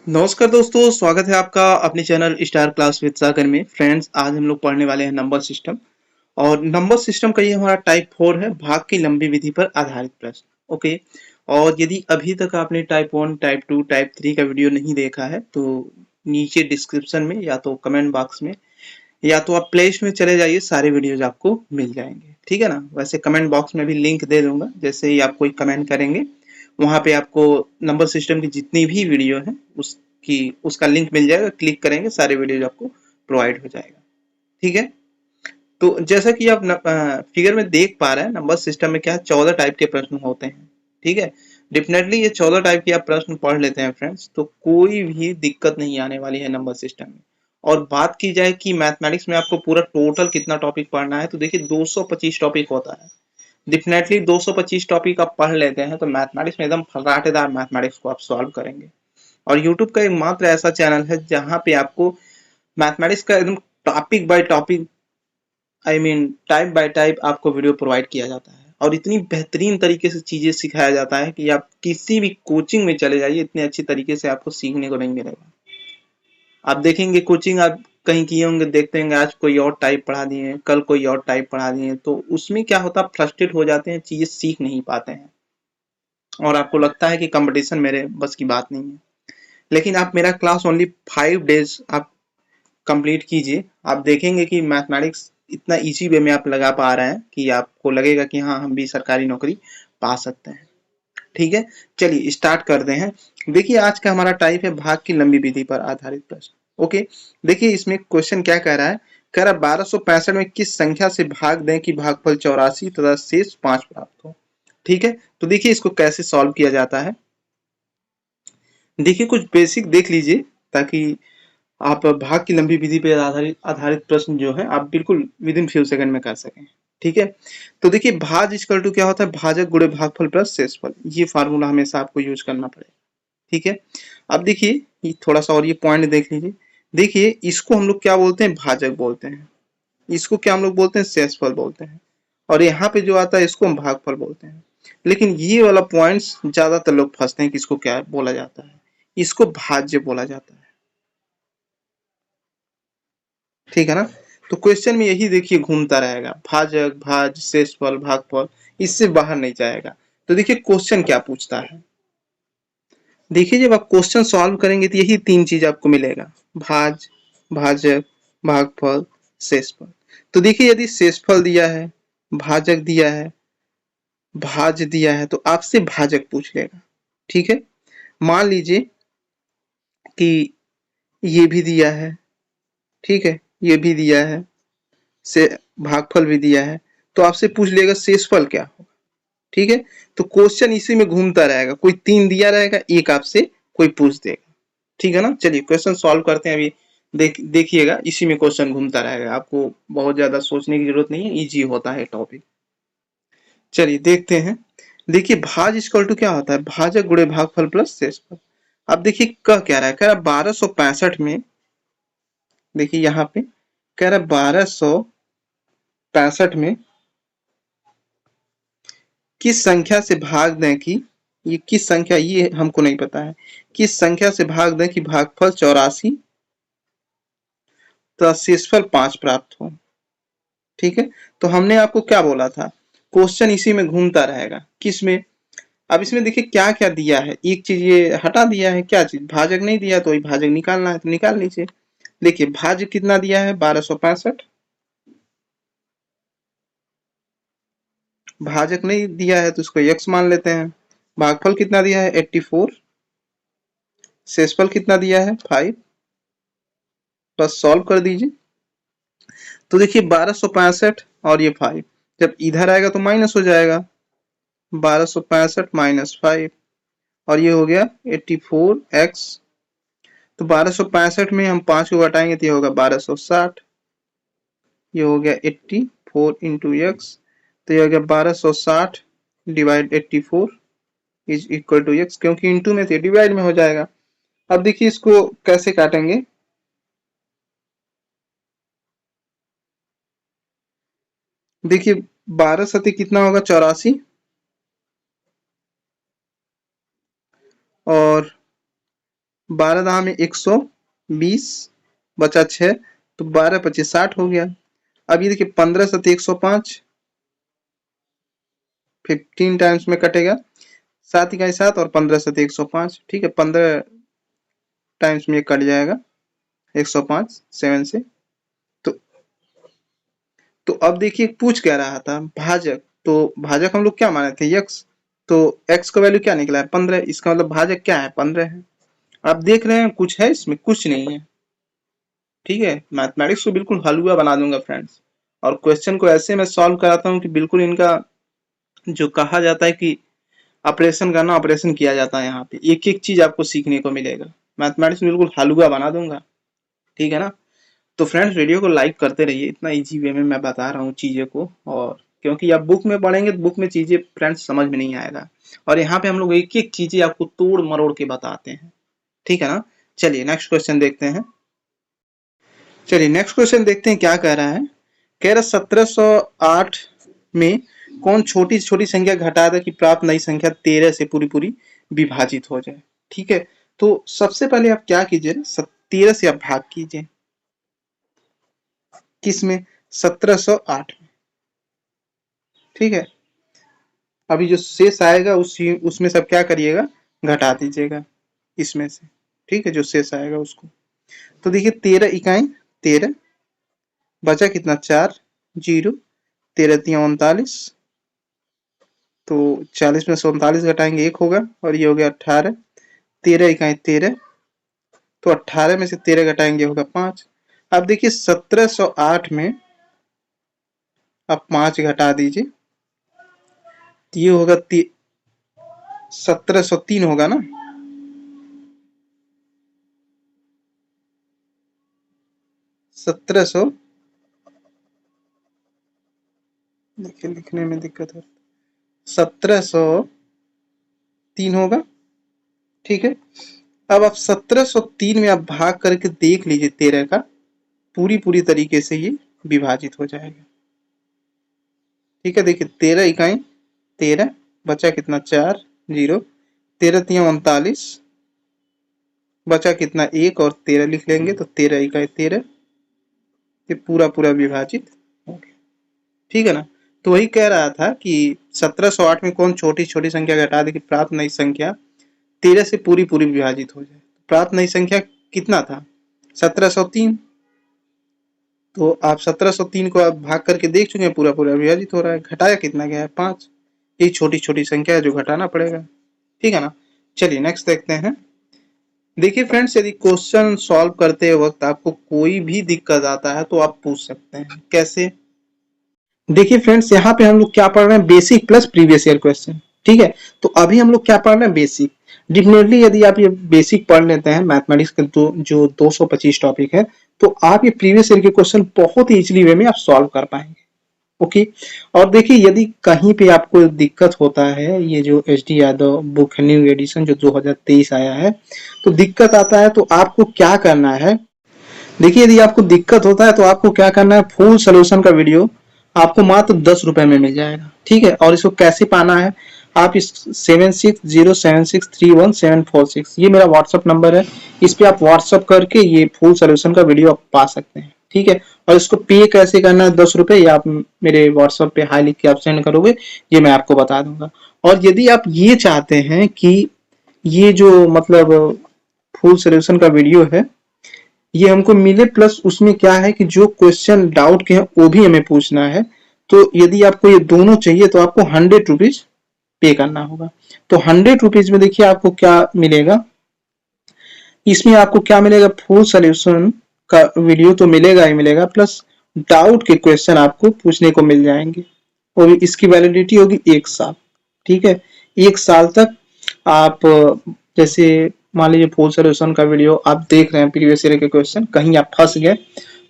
नमस्कार दोस्तों, स्वागत है आपका अपने चैनल स्टार क्लास विद सागर में। फ्रेंड्स, आज हम लोग पढ़ने वाले हैं नंबर सिस्टम। और नंबर सिस्टम का ये हमारा टाइप 4 है, भाग की लंबी विधि पर आधारित प्रश्न। ओके। और यदि अभी तक आपने टाइप 1, टाइप 2, टाइप 3 का वीडियो नहीं देखा है तो नीचे डिस्क्रिप्शन में या तो कमेंट बॉक्स में या तो आप प्ले में चले जाइए, सारे वीडियोज आपको मिल जाएंगे। ठीक है ना। वैसे कमेंट बॉक्स में भी लिंक दे दूंगा, जैसे ही आप कोई कमेंट करेंगे वहां पे आपको नंबर सिस्टम की जितनी भी वीडियो है उसका लिंक मिल जाएगा। क्लिक करेंगे, सारे वीडियोज आपको प्रोवाइड हो जाएगा। ठीक है। तो जैसा कि आप फिगर में देख पा रहे हैं, नंबर सिस्टम में क्या है, 14 टाइप के प्रश्न होते हैं। ठीक है। डेफिनेटली ये 14 टाइप के आप प्रश्न पढ़ लेते हैं फ्रेंड्स, तो कोई भी दिक्कत नहीं आने वाली है नंबर सिस्टम में। और बात की जाए कि मैथमेटिक्स में आपको पूरा टोटल कितना टॉपिक पढ़ना है, तो देखिए 225 टॉपिक होता है। डेफिनेटली 225 टॉपिक आप पढ़ लेते हैं तो मैथमेटिक्स में एकदम फर्राटेदार मैथमेटिक्स को आप सॉल्व करेंगे। और यूट्यूब का एक मात्र ऐसा चैनल है जहां पे आपको मैथमेटिक्स का एकदम topic by topic, type bye type आपको वीडियो प्रोवाइड किया जाता है। और इतनी बेहतरीन तरीके से चीजें सिखाया जाता है कि आप किसी भी कोचिंग में चले जाइए, इतने अच्छी तरीके से आपको सीखने को नहीं मिलेगा। आप देखेंगे कोचिंग आप कहीं किए होंगे, देखते होंगे आज कोई और टाइप पढ़ा दिए, कल कोई और टाइप पढ़ा दिए, तो उसमें क्या होता है, फ्रस्ट्रेट हो जाते हैं, चीजें सीख नहीं पाते हैं और आपको लगता है कि कंपटीशन मेरे बस की बात नहीं है। लेकिन आप मेरा क्लास ओनली 5 डेज आप कंप्लीट कीजिए, आप देखेंगे कि मैथमेटिक्स इतना इजी वे में आप लगा पा रहे हैं कि आपको लगेगा कि हाँ, हम भी सरकारी नौकरी पा सकते हैं। ठीक है। चलिए स्टार्ट करते हैं। देखिए आज का हमारा टाइप है भाग की लंबी विधि पर आधारित प्रश्न। ओके। देखिए इसमें क्वेश्चन क्या कह रहा है, कह रहा है 1265 में किस संख्या से भाग दें कि भागफल 84 तथा शेष 5 प्राप्त हो। ठीक है। तो देखिए इसको कैसे सॉल्व किया जाता है। देखिए कुछ बेसिक देख लीजिए ताकि आप भाग की लंबी विधि पर आधारित आधारित प्रश्न जो है आप बिल्कुल विद इन फ्यू सेकंड में कर सकें। ठीक है। तो देखिए भाज इक्वल टू क्या होता है, भाजक गुणे भागफल प्लस शेषफल। ये फार्मूला हमेशा आपको यूज करना पड़ेगा। ठीक है। अब देखिए ये थोड़ा सा और ये पॉइंट देख लीजिए। देखिए इसको हम लोग क्या बोलते हैं, भाजक बोलते हैं। इसको क्या हम लोग बोलते हैं, शेषफल बोलते हैं। और यहाँ पे जो आता है इसको हम भागफल बोलते हैं। लेकिन ये वाला पॉइंट्स ज्यादातर लोग फंसते हैं कि इसको क्या बोला जाता है, इसको भाज्य बोला जाता है। ठीक है ना। तो क्वेश्चन में यही देखिए घूमता रहेगा, भाजक भाज शेषफल भागफल, इससे बाहर नहीं जाएगा। तो देखिए क्वेश्चन क्या पूछता है। देखिए जब आप क्वेश्चन सॉल्व करेंगे तो यही तीन चीज आपको मिलेगा, भाज, भाजक, भागफल, शेषफल। तो देखिए यदि शेषफल दिया है, भाजक दिया है, भाज दिया है, तो आपसे भाजक पूछ लेगा। ठीक है। मान लीजिए कि ये भी दिया है, ठीक है, ये भी दिया है, से भागफल भी दिया है, तो आपसे पूछ लेगा शेषफल क्या होगा। ठीक है। तो क्वेश्चन इसी में घूमता रहेगा, कोई तीन दिया रहेगा, एक आपसे कोई पूछ देगा। ठीक है ना। चलिए क्वेश्चन सॉल्व करते हैं अभी। देखिएगा इसी में क्वेश्चन घूमता रहेगा, आपको बहुत ज्यादा सोचने की जरूरत नहीं है, इजी होता है टॉपिक। चलिए देखते हैं। देखिए भाज इक्वल टू क्या होता है, भाजक गुणे भागफल प्लस शेषफल। अब देखिए कह क्या रहा है, कह रहा 1265 में, देखिए यहाँ पे कह रहा 1265 में किस संख्या से भाग दें कि, ये किस संख्या ये हमको नहीं पता है, किस संख्या से भाग दें कि भागफल 84 तथा शेषफल 5 प्राप्त हो। ठीक है। तो हमने आपको क्या बोला था, क्वेश्चन इसी में घूमता रहेगा, किस में। अब इसमें देखिए क्या क्या दिया है, एक चीज ये हटा दिया है, क्या चीज, भाजक नहीं दिया, तो वही भाजक निकालना है तो निकाल लीजिए। देखिए भाज्य कितना दिया है, 1265। भाजक नहीं दिया है तो इसको x मान लेते हैं। भागफल कितना दिया है, 84। शेषफल कितना दिया है, 5। बस सॉल्व कर दीजिए। तो देखिए 1265 और ये 5 जब इधर आएगा तो माइनस हो जाएगा, 1265 माइनस 5, और ये हो गया 84x। तो 1265 में हम 5 को घटाएंगे तो ये होगा 1260, ये हो गया 84 इंटू एक्स। तो ये हो गया 1260 divide 84 is equal to x, क्योंकि इंटू में थे डिवाइड में हो जाएगा। अब देखिए इसको कैसे काटेंगे। देखिए 12 सती कितना होगा, 84, और 12 दहा में 120 बचा 6, तो 12 25 60 हो गया। अब ये देखिए 15 7 105, 15 टाइम्स में कटेगा, 7 इकाई 7 और 15 7 105, ठीक है, 15 टाइम्स में ये कट जाएगा 105 7 से। तो अब देखिए पूछ क्या रहा था, भाजक। तो भाजक हम लोग क्या माने थे, यक्स। तो x का वैल्यू क्या निकला है 15, इसका मतलब भाजक क्या है 15 है। आप देख रहे हैं कुछ है इसमें, कुछ नहीं है, ठीक है। मैथमेटिक्स को बिल्कुल हलवा बना दूंगा फ्रेंड्स, और क्वेश्चन को ऐसे मैं सॉल्व कराता हूँ कि बिल्कुल इनका जो कहा जाता है कि ऑपरेशन करना, ऑपरेशन किया जाता है। यहाँ पे एक एक चीज आपको सीखने को मिलेगा, मैथमेटिक्स बिल्कुल हलवा बना दूंगा, ठीक है ना। तो फ्रेंड्स वीडियो को लाइक करते रहिए, इतना इजी वे में मैं बता रहा हूँ चीजें को, और क्योंकि आप बुक में पढ़ेंगे तो बुक में चीजें फ्रेंड्स समझ में नहीं आएगा, और यहाँ पे हम लोग एक एक चीजें आपको तोड़ मरोड़ के बताते हैं, ठीक है ना। चलिए नेक्स्ट क्वेश्चन देखते हैं। चलिए नेक्स्ट क्वेश्चन देखते हैं क्या कह रहा है। कह रहा 1708 में कौन छोटी छोटी संख्या घटा दे कि प्राप्त नई संख्या 13 से पूरी पूरी विभाजित हो जाए, ठीक है। तो सबसे पहले आप क्या कीजिए, 13 से आप भाग कीजिए, किसमें, 1708 में, ठीक है। अभी जो शेष आएगा उसमें सब क्या करिएगा, घटा दीजिएगा इसमें से, ठीक है, जो शेष आएगा उसको। तो देखिए 13 इकाई 13, बचा कितना 4, 0, 13 तिया 39, तो 40 में से 39 घटाएंगे 1 होगा, और ये हो गया 18, 13 इकाई 13, तो 18 में से 13 घटाएंगे होगा 5। अब देखिए 1708 में आप 5 घटा दीजिए, तो ये होगा 1703 होगा ना, 1700, देखिए लिखने में दिक्कत है, 1703 होगा, ठीक है। अब आप 1703 में आप भाग करके देख लीजिए 13 का, पूरी पूरी तरीके से ये विभाजित हो जाएगा, ठीक है। देखिए 13 इकाई 13, बचा कितना 4, 0, 13 तिया 39, बचा कितना 1 और 13 लिख लेंगे, तो 13 इकाई 13, ये पूरा पूरा विभाजित हो गया, ठीक है ना। तो वही कह रहा था कि 1708 में कौन छोटी छोटी संख्या घटा दे कि प्राप्त नई संख्या 13 से पूरी पूरी विभाजित हो जाए। प्राप्त नई संख्या कितना था 1703, तो आप 1703 को आप भाग करके देख चुके हैं, पूरा पूरा विभाजित हो रहा है, घटाया कितना गया है 5। ये छोटी छोटी संख्या है जो घटाना पड़ेगा, ठीक है ना। चलिए नेक्स्ट देखते हैं। देखिए फ्रेंड्स, यदि क्वेश्चन सॉल्व करते वक्त आपको कोई भी दिक्कत आता है तो आप पूछ सकते हैं, कैसे। देखिए फ्रेंड्स, यहाँ पे हम लोग क्या पढ़ रहे हैं, basic plus previous year question, ठीक है। तो अभी हम लोग क्या पढ़ रहे हैं, बेसिक। डेफिनेटली यदि आप ये बेसिक पढ़ लेते हैं मैथमेटिक्स के तो जो 225 टॉपिक है, तो आप ये प्रीवियस ईयर के क्वेश्चन बहुत ही इजीली वे में आप सॉल्व कर पाएंगे, ओके। और देखिए यदि कहीं पे आपको दिक्कत होता है, ये जो एच.डी. यादव बुक है न्यू एडिशन जो 2023 आया है, तो दिक्कत आता है तो आपको क्या करना है। देखिए यदि आपको दिक्कत होता है तो आपको क्या करना है, फुल सोल्यूशन का वीडियो आपको मात्र 10 रुपए में मिल जाएगा, ठीक है। और इसको कैसे पाना है, आप इस 7607631746, ये मेरा व्हाट्सअप नंबर है, इस पे आप व्हाट्सअप करके ये फुल सोल्यूशन का वीडियो आप पा सकते हैं, ठीक है। और इसको पे कैसे करना है 10 रुपए, या आप मेरे व्हाट्सअप पे हाई लिख के आप सेंड करोगे, ये मैं आपको बता दूंगा। और यदि आप ये चाहते हैं कि ये जो मतलब फुल सोल्यूशन का वीडियो है ये हमको मिले, प्लस उसमें क्या है कि जो क्वेश्चन डाउट के हैं वो भी हमें पूछना है, तो यदि आपको ये दोनों चाहिए तो आपको 100 रुपीज पे करना होगा। तो 100 रुपीज में देखिए आपको क्या मिलेगा, इसमें आपको क्या मिलेगा, फुल सोल्यूशन का वीडियो तो मिलेगा ही मिलेगा, प्लस डाउट के क्वेश्चन आपको पूछने को मिल जाएंगे, और इसकी वैलिडिटी होगी 1 साल, ठीक है। 1 साल तक आप जैसे मान लीजिए फुल सोल्यूशन का वीडियो आप देख रहे हैं, प्रीवियस ईयर के क्वेश्चन कहीं आप फंस गए,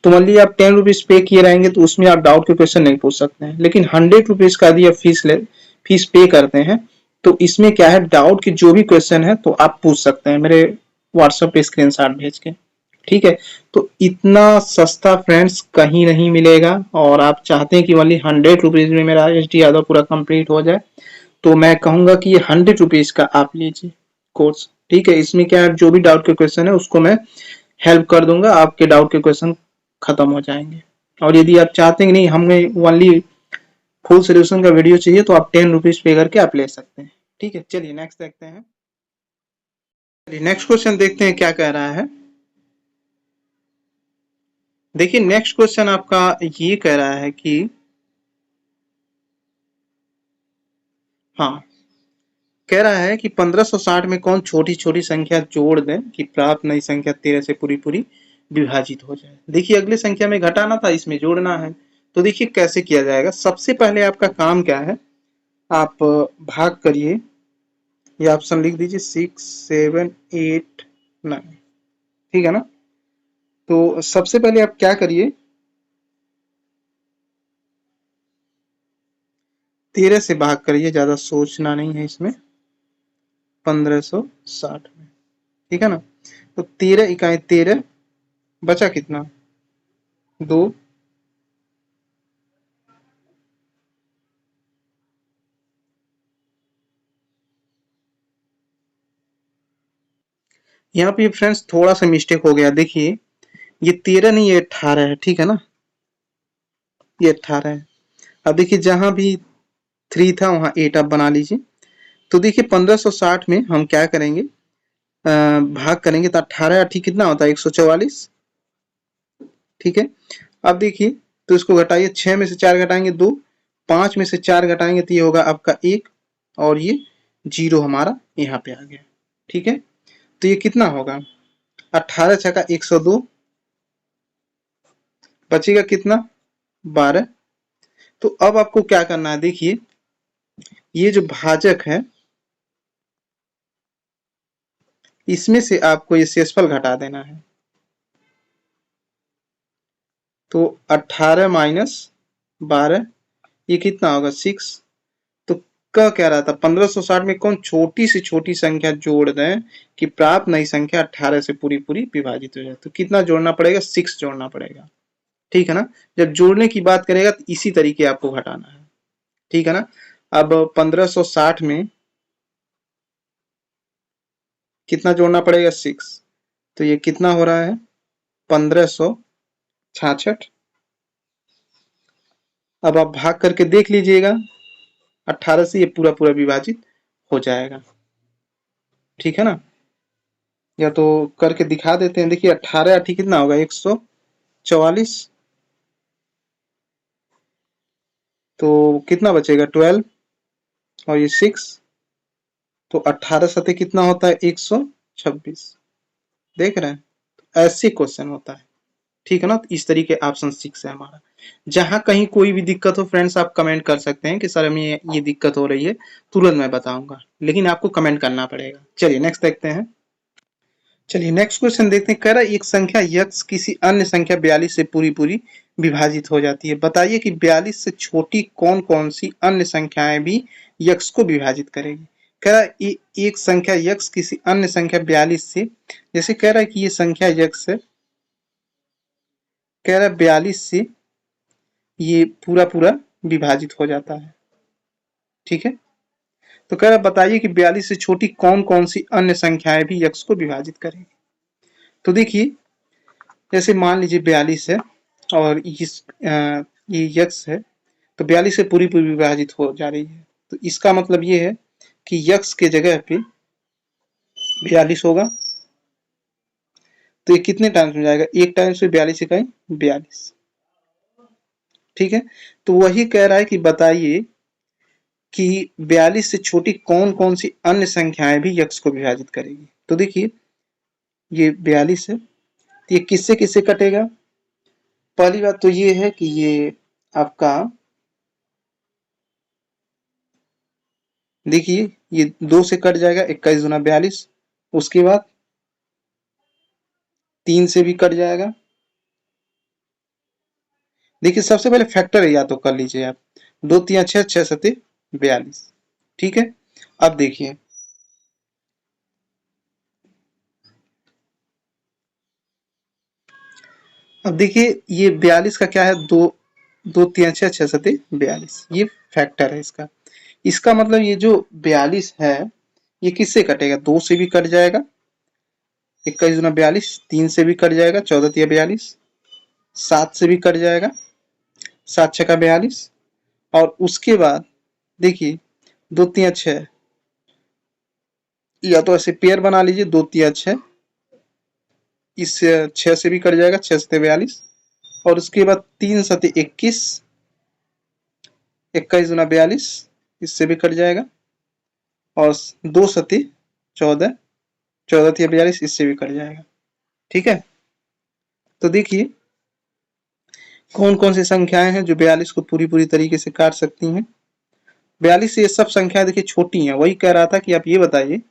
तो मान लीजिए आप 10 रुपीज पे किए रहेंगे तो उसमें आप डाउट के क्वेश्चन नहीं पूछ सकते हैं। लेकिन 100 रुपीज का यदि आप फीस पे करते हैं तो इसमें क्या है, डाउट के जो भी क्वेश्चन है तो आप पूछ सकते हैं मेरे व्हाट्सएप पे स्क्रीनशॉट भेज के, ठीक है। तो इतना सस्ता फ्रेंड्स कहीं नहीं मिलेगा, और आप चाहते हैं कि वाली 100 रुपीज में मेरा एच.डी. यादव पूरा कंप्लीट हो जाए, तो मैं कहूंगा कि ये 100 रुपीज का आप लीजिए कोर्स, ठीक है, इसमें क्या है, जो भी डाउट के क्वेश्चन है उसको मैं हेल्प कर दूंगा, आपके डाउट के क्वेश्चन खत्म हो जाएंगे। और यदि आप चाहते हैं कि नहीं हमें ओनली फुल सोल्यूशन का वीडियो चाहिए तो आप 10 रुपीज पे करके आप ले सकते हैं। ठीक है, चलिए नेक्स्ट देखते हैं। चलिए नेक्स्ट क्वेश्चन देखते हैं क्या कह रहा है। देखिए नेक्स्ट क्वेश्चन आपका ये कह रहा है कि हाँ, कह रहा है कि 1560 में कौन छोटी छोटी संख्या जोड़ दें कि प्राप्त नई संख्या 13 से पूरी पूरी विभाजित हो जाए। देखिए अगली संख्या में घटाना था, इसमें जोड़ना है। तो देखिए कैसे किया जाएगा। सबसे पहले आपका काम क्या है, आप भाग करिए, ये ऑप्शन लिख दीजिए 6 7 8 9, ठीक है ना। तो सबसे पहले आप क्या करिए, 13 से भाग करिए, ज्यादा सोचना नहीं है इसमें, 1560 में, ठीक है ना। तो 13 इकाई 13, बचा कितना, 2। यहाँ पे फ्रेंड्स थोड़ा सा मिस्टेक हो गया। देखिए ये 13 नहीं, ये 18 है, ठीक है ना, ये 18 है। अब देखिए जहां भी 3 था वहां 8 आप बना लीजिए। तो देखिए 1560 में हम क्या करेंगे, भाग करेंगे तो 18 8 कितना होता है, 144, ठीक है। अब देखिए तो इसको घटाइए, 6 में से 4 घटाएंगे 2, 5 में से 4 घटाएंगे तो ये होगा आपका 1, और ये 0 हमारा यहाँ पे आ गया, ठीक है। तो ये कितना होगा, 18 छका 102, बचेगा कितना, 12। तो अब आपको क्या करना है, देखिए ये जो भाजक है इसमें से आपको ये शेषफल घटा देना है। तो 18 माइनस 12, ये कितना होगा, 6। तो क्या रहा था, 1560 में कौन छोटी से छोटी संख्या जोड़ दें कि प्राप्त नई संख्या 18 से पूरी पूरी विभाजित हो जाए। तो कितना जोड़ना पड़ेगा, 6 जोड़ना पड़ेगा, ठीक है ना। जब जोड़ने की बात करेगा तो इसी तरीके आपको घटाना है, ठीक है ना। अब 1560 में कितना जोड़ना पड़ेगा, 6। तो ये कितना हो रहा है, 1566। अब आप भाग करके देख लीजिएगा, 18 से ये पूरा पूरा विभाजित हो जाएगा, ठीक है ना। या तो करके दिखा देते हैं। देखिए 18 8 कितना होगा, 144। तो कितना बचेगा, 12, और ये 6। तो 18 सतह कितना होता है, 126। देख रहे हैं, ऐसे क्वेश्चन होता है, ठीक है ना। तो इस तरीके ऑप्शन 6 है हमारा। जहां कहीं कोई भी दिक्कत हो फ्रेंड्स आप कमेंट कर सकते हैं कि सर हमें ये दिक्कत हो रही है, तुरंत मैं बताऊंगा, लेकिन आपको कमेंट करना पड़ेगा। चलिए नेक्स्ट देखते हैं। चलिए नेक्स्ट क्वेश्चन देखते हैं। कह रहा है एक संख्या यक्स किसी अन्य संख्या 42 से पूरी पूरी विभाजित हो जाती है। बताइए कि 42 से छोटी कौन कौन सी अन्य संख्याएं भी यक्स को विभाजित करेगी। कह रहा है एक संख्या यक्स किसी अन्य संख्या 42 से, जैसे कह रहा है कि ये संख्या यक्स है, कह रहा है 42 से ये पूरा पूरा विभाजित हो जाता है, ठीक है। तो कह रहा है बताइए कि 42 से छोटी कौन कौन सी अन्य संख्याएं भी यक्स को विभाजित करेगी। तो देखिए जैसे मान लीजिए 42 है और ये यक्स है, तो 42 से पूरी पूरी विभाजित हो जा रही है। तो इसका मतलब ये है कि यक्स के जगह पे 42 होगा। तो ये कितने टाइम्स में जाएगा, एक टाइम्स में 42 इकाई 42, ठीक है। तो वही कह रहा है कि बताइए कि 42 से छोटी कौन कौन सी अन्य संख्याएं भी यक्स को विभाजित करेगी। तो देखिए ये 42 है, तो ये किससे किससे कटेगा। पहली बात तो ये है कि ये आपका देखिए ये 2 से कट जाएगा, 21 दूना 42। उसके बाद 3 से भी कट जाएगा। देखिए सबसे पहले फैक्टर या तो कर लीजिए आप, 2 3 6 6 7 42, ठीक है। अब देखिए अब देखिए ये 42 का क्या है, 2 2 3 6 6 7 42, ये फैक्टर है इसका। इसका मतलब ये जो 42 है ये किससे कटेगा, 2 से भी कट जाएगा, 21 दूना 42, 3 से भी कट जाएगा, 14 तिया 42, 7 से भी कट जाएगा, 7 छक्का 42, और उसके बाद देखिए 2 तिया 6, या तो ऐसे पेयर बना लीजिए 2 तिया 6, इससे 6 से भी कट जाएगा, 6 सते 42, और उसके बाद 3 सते 21, 21 दूना 42, इससे भी कट जाएगा, और 2 सते 14, 14 तिया 42, इससे भी कट जाएगा। ठीक है, तो देखिए कौन कौन सी संख्याएं हैं जो 42 को पूरी पूरी तरीके से काट सकती हैं। 42 से ये सब संख्याएं देखिए छोटी हैं। वही कह रहा था कि आप ये बताइए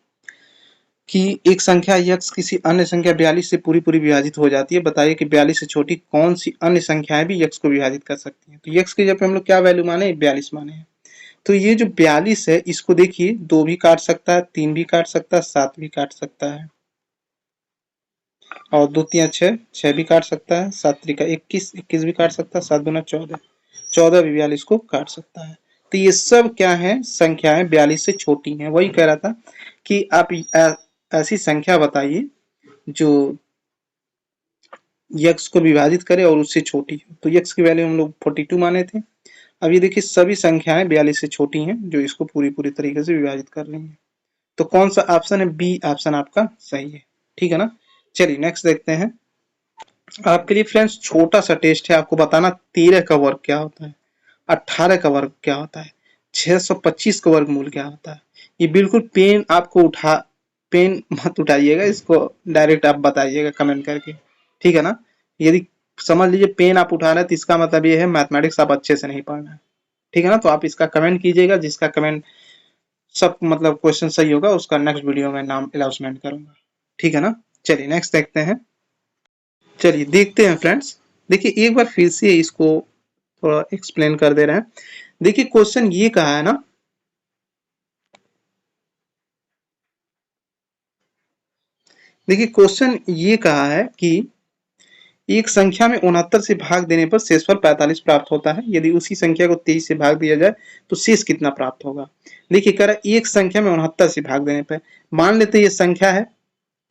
कि एक संख्या यक्स किसी अन्य संख्या 42 से पूरी पूरी विभाजित हो जाती है, बताइए कि 42 से छोटी कौन सी अन्य संख्याएं भी यक्स को विभाजित कर सकती हैं। तो यक्स की जगह पे हम लोग क्या वैल्यू माने, 42 माने हैं। तो ये जो 42 है इसको देखिए 2 भी काट सकता है, 3 भी काट सकता है, 7 भी काट सकता है, और 2 तिया 6, 6 भी काट सकता है, 7 त्रिका 21, 21 भी काट सकता है, 7 दूना 14, 14 भी 42 को काट सकता है। तो ये सब क्या है, संख्याएं 42 से छोटी हैं। वही कह रहा था कि आप ऐसी संख्या बताइए जो यक्स को विभाजित करे और उससे छोटी हो। तो यक्स की वैल्यू हम लोग 42 माने थे। अब ये देखिए सभी संख्याएं 42 से छोटी हैं जो इसको पूरी पूरी तरीके से विभाजित कर रही हैं। तो कौन सा ऑप्शन है, बी ऑप्शन आपका सही है। ठीक है ना, चलिए नेक्स्ट देखते हैं। आपके लिए फ्रेंड्स छोटा सा टेस्ट है, आपको बताना 13 का वर्ग क्या होता है, 18 का वर्ग क्या होता है, 625 का वर्गमूल क्या होता है। ये बिल्कुल पेन मत उठाइएगा, इसको डायरेक्ट आप बताइएगा कमेंट करके। ठीक है ना, यदि समझ लीजिए पेन आप उठा रहे हैं तो इसका मतलब ये है मैथमेटिक्स आप अच्छे से नहीं पढ़ रहे हैं। ठीक है ना, तो आप इसका कमेंट कीजिएगा, जिसका कमेंट सब मतलब क्वेश्चन सही होगा उसका नेक्स्ट वीडियो में नाम अनाउंसमेंट करूंगा। ठीक है ना, चलिए नेक्स्ट देखते हैं। चलिए देखते हैं फ्रेंड्स, देखिए एक बार फिर से इसको थोड़ा एक्सप्लेन कर दे रहे हैं। देखिए क्वेश्चन ये कहा है ना, देखिए क्वेश्चन ये कहा है कि एक संख्या में 69 से भाग देने पर शेषफल 45 प्राप्त होता है, यदि उसी संख्या को 23 से भाग दिया जाए तो शेष कितना प्राप्त होगा। देखिए कह रहा है एक संख्या में 69 से भाग देने पर, मान लेते ये संख्या है,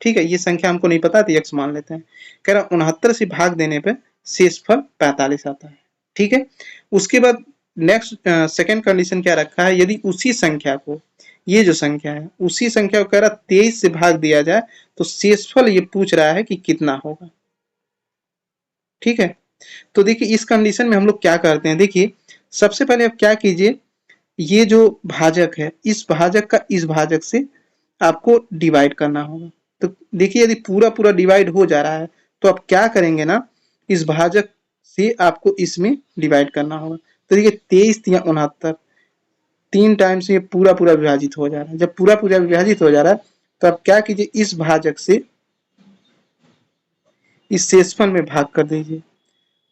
ठीक है, ये संख्या हमको नहीं पता तो यक्स मान लेते हैं। कह रहा 69 से भाग देने पर शेषफल 45 आता है। ठीक है, उसके बाद नेक्स्ट सेकेंड कंडीशन क्या रखा है, यदि उसी संख्या को, ये जो संख्या है उसी संख्या को कह रहा 23 से भाग दिया जाए तो शेषफल ये पूछ रहा है कि कितना होगा। ठीक है, तो देखिए इस कंडीशन में हम लोग क्या करते हैं, देखिए सबसे पहले आप क्या कीजिए, ये जो भाजक है इस भाजक का इस भाजक से आपको डिवाइड करना होगा। तो देखिए यदि पूरा पूरा डिवाइड हो जा रहा है तो आप क्या करेंगे ना, इस भाजक से आपको इसमें डिवाइड करना होगा। तो देखिए 23 या 69 3 टाइम्स ये पूरा पूरा विभाजित हो जा रहा है। जब पूरा पूरा विभाजित हो जा रहा है तो आप क्या कीजिए, इस भाजक से इस शेषफल में भाग कर दीजिए।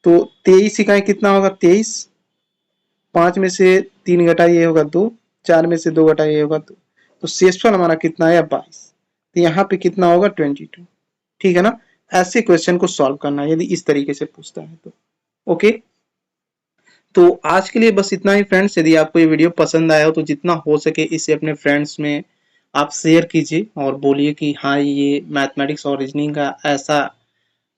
तो 23 इकाई कितना होगा, 23, 5 में से 3 घटाइए ये होगा 2, 4 में से 2 घटाइए ये होगा 2, तो शेषफल हमारा कितना है 22। तो यहाँ पे कितना होगा 22। ठीक है ना, ऐसे क्वेश्चन को सॉल्व करना है यदि इस तरीके से पूछता है तो। ओके, तो आज के लिए बस इतना ही फ्रेंड्स। यदि आपको ये वीडियो पसंद आया हो तो जितना हो सके इसे अपने फ्रेंड्स में आप शेयर कीजिए और बोलिए कि हाँ ये मैथमेटिक्स और रीजनिंग का ऐसा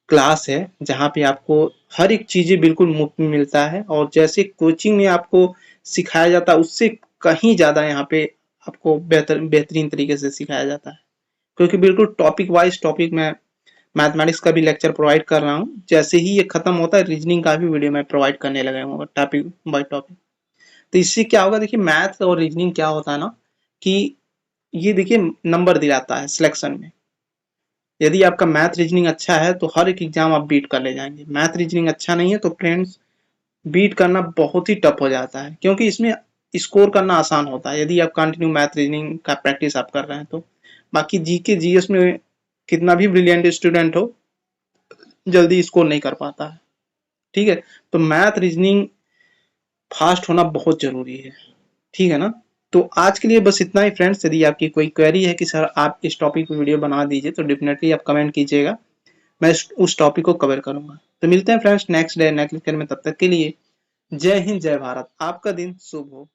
क्लास है जहाँ पे आपको हर एक चीजें बिल्कुल मुफ्त में मिलता है, और जैसे कोचिंग में आपको सिखाया जाता है उससे कहीं ज्यादा यहाँ पे आपको बेहतरीन तरीके से सिखाया जाता है, क्योंकि बिल्कुल टॉपिक वाइज टॉपिक में मैथमेटिक्स का भी लेक्चर प्रोवाइड कर रहा हूँ। जैसे ही ये खत्म होता है रीजनिंग का भी वीडियो मैं प्रोवाइड करने लगा हूँ टॉपिक बाय टॉपिक। तो इससे क्या होगा, देखिए मैथ और रीजनिंग क्या होता है ना कि ये देखिए नंबर दिलाता है सिलेक्शन में। यदि आपका मैथ रीजनिंग अच्छा है तो हर एक एग्जाम आप बीट कर ले जाएंगे। मैथ रीजनिंग अच्छा नहीं है तो फ्रेंड्स बीट करना बहुत ही टफ हो जाता है, क्योंकि इसमें स्कोर करना आसान होता है यदि आप कंटिन्यू मैथ रीजनिंग का प्रैक्टिस आप कर रहे हैं तो। बाकी जीके जीएस में कितना भी ब्रिलियंट स्टूडेंट हो जल्दी स्कोर नहीं कर पाता है। ठीक है, तो मैथ रीजनिंग फास्ट होना बहुत जरूरी है। ठीक है ना, तो आज के लिए बस इतना ही फ्रेंड्स। यदि आपकी कोई क्वेरी है कि सर आप इस टॉपिक पे वीडियो बना दीजिए तो डेफिनेटली आप कमेंट कीजिएगा, मैं उस टॉपिक को कवर करूंगा। तो मिलते हैं friends next day next lecture में, तब तक के लिए जय हिंद जय भारत, आपका दिन शुभ हो।